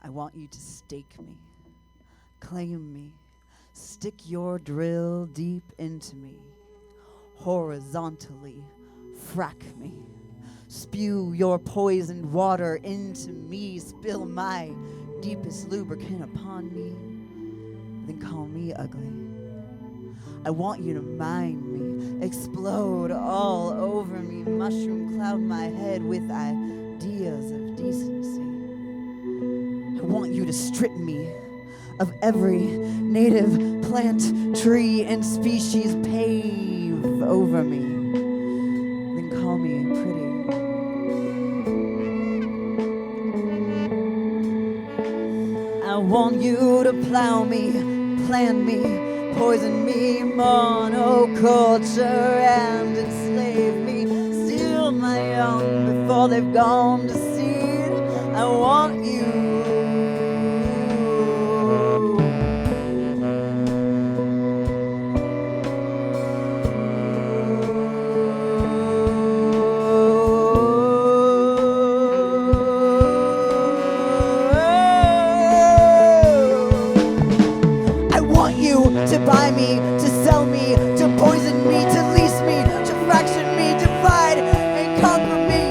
I want you to stake me, claim me, stick your drill deep into me, horizontally frack me, spew your poisoned water into me, spill my deepest lubricant upon me, then call me ugly. I want you to mind me, explode all over me, mushroom cloud my head with ideas of decency. I want you to strip me of every native plant, tree, and species, pave over me, then call me pretty. I want you to plow me, plan me, poison me, monoculture and enslave me, steal my young before they've gone to seed. I want you. To buy me, to sell me, to poison me, to lease me, to fraction me, divide and conquer me.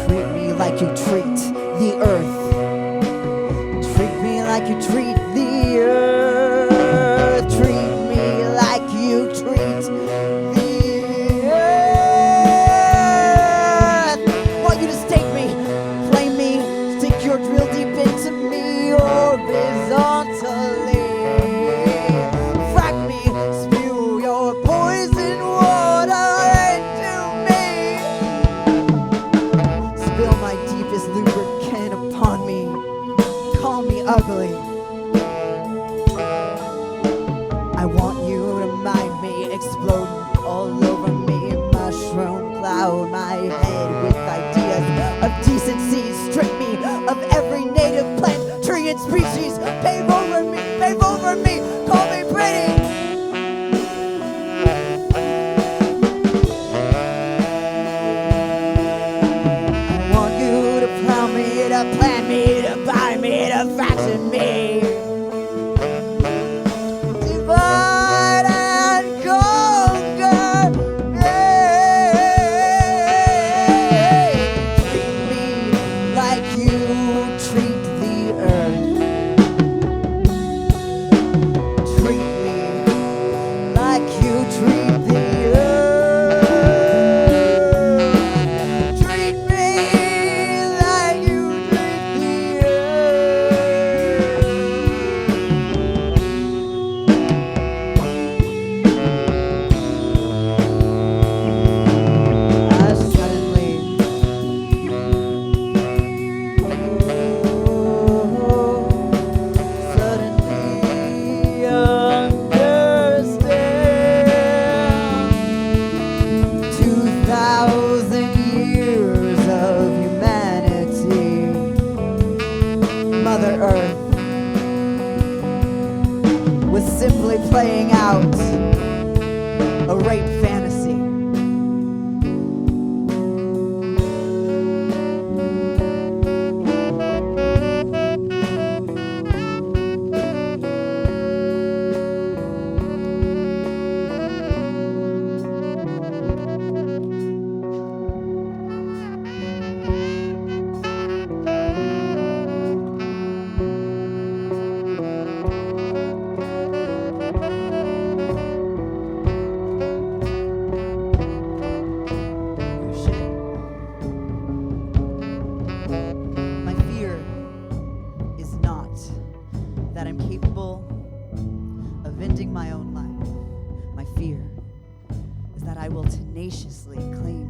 Treat me like you treat the earth. Treat me like you treat the earth. Treat me like you treat the earth. I want you to stake me, claim me, stick your drill deep into me horizontally. Frack me, spew your poison water into me. Spill my deepest lubricant upon me. Call me ugly. I want you to mind me, explode all over me, mushroom cloud my head with ideas of decency, strip me of every native plant, tree, and species, pave over me, call me pretty. I want you to plow me, to plant me, to buy me, to fraction me. Divide and conquer. Treat me like you treat the earth. Treat me like you treat the earth. Treat me like you treat the earth. I suddenly understand 2,000 years of humanity. Mother Earth was simply playing out a rape fantasy. My fear is not that I'm capable of ending my own life. My fear is that I will tenaciously cling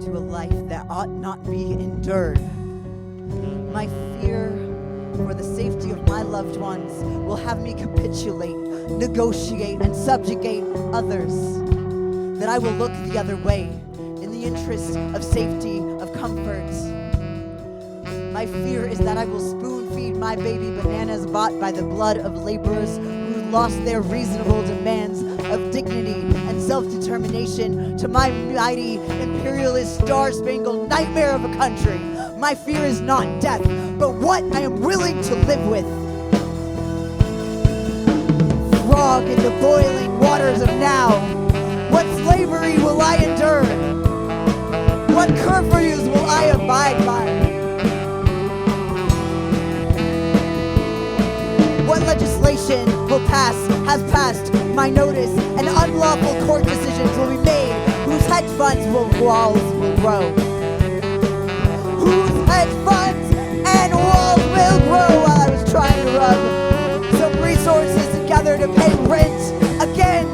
to a life that ought not be endured. My fear for the safety of my loved ones will have me capitulate, negotiate, and subjugate others. That I will look the other way in the interest of safety, of comfort. My fear is that I will spoon feed my baby bananas bought by the blood of laborers who lost their reasonable demands of dignity and self-determination to my mighty, imperialist, star-spangled nightmare of a country. My fear is not death, but what I am willing to live with. Frog in the boiling waters of now. What slavery will I endure? What curfews will I abide by? What legislation will pass, has passed my notice, and unlawful court decisions will be made, whose hedge funds walls will grow. Whose hedge funds and walls will grow. While I was trying to rub some resources together to pay rent again.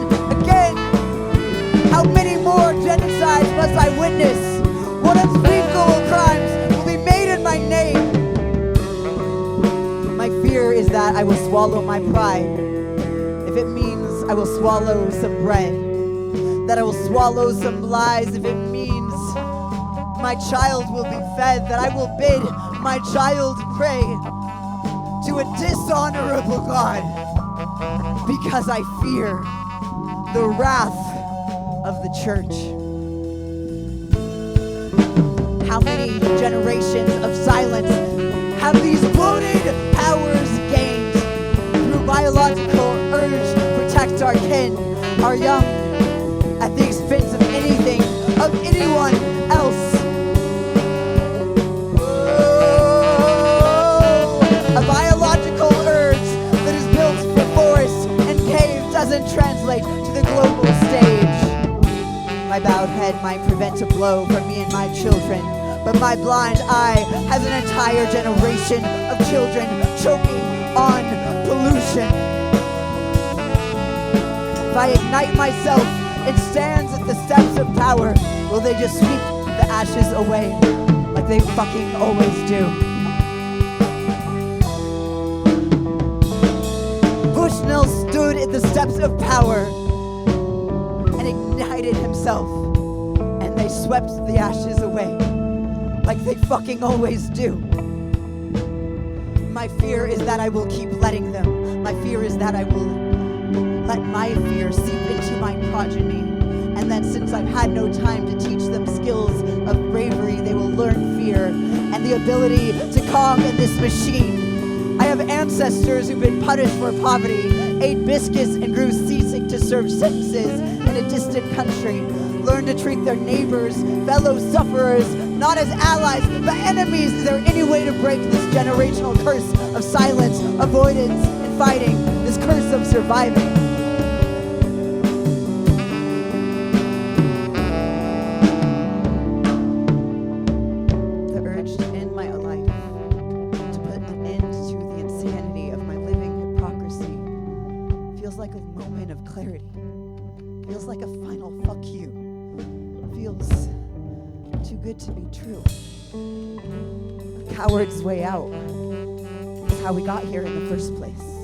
How many more genocides must I witness? What unspeakable crimes will be made in my name? My fear is that I will swallow my pride. If it means I will swallow some bread, that I will swallow some lies. If it means my child will be fed, that I will bid my child pray to a dishonorable God, because I fear the wrath of the church. How many generations of silence have these bloated powers gained through biological urge to protect our kin, our young, at the expense of anything, of anyone else? A biological urge that is built for forests and caves doesn't translate to the global stage. My bowed head might prevent a blow from me and my children, but my blind eye has an entire generation of children choking on pollution. If I ignite myself and stands at the steps of power, will they just sweep the ashes away like they fucking always do? Bushnell stood at the steps of power and ignited himself, and they swept the ashes away like they fucking always do. My fear is that I will keep letting them. My fear is that I will let my fear seep into my progeny, and that since I've had no time to teach them skills of bravery, they will learn fear and the ability to calm in this machine. I have ancestors who've been punished for poverty, ate biscuits and grew seasick to serve sentences in a distant country, learned to treat their neighbors, fellow sufferers, not as allies, but enemies. Is there any way to break this generational curse of silence, avoidance, and fighting, this curse of surviving? The urge to end my life, to put an end to the insanity of my living hypocrisy, feels like a moment of clarity, feels like a final fuck you, feels too good to be true. A coward's way out is how we got here in the first place.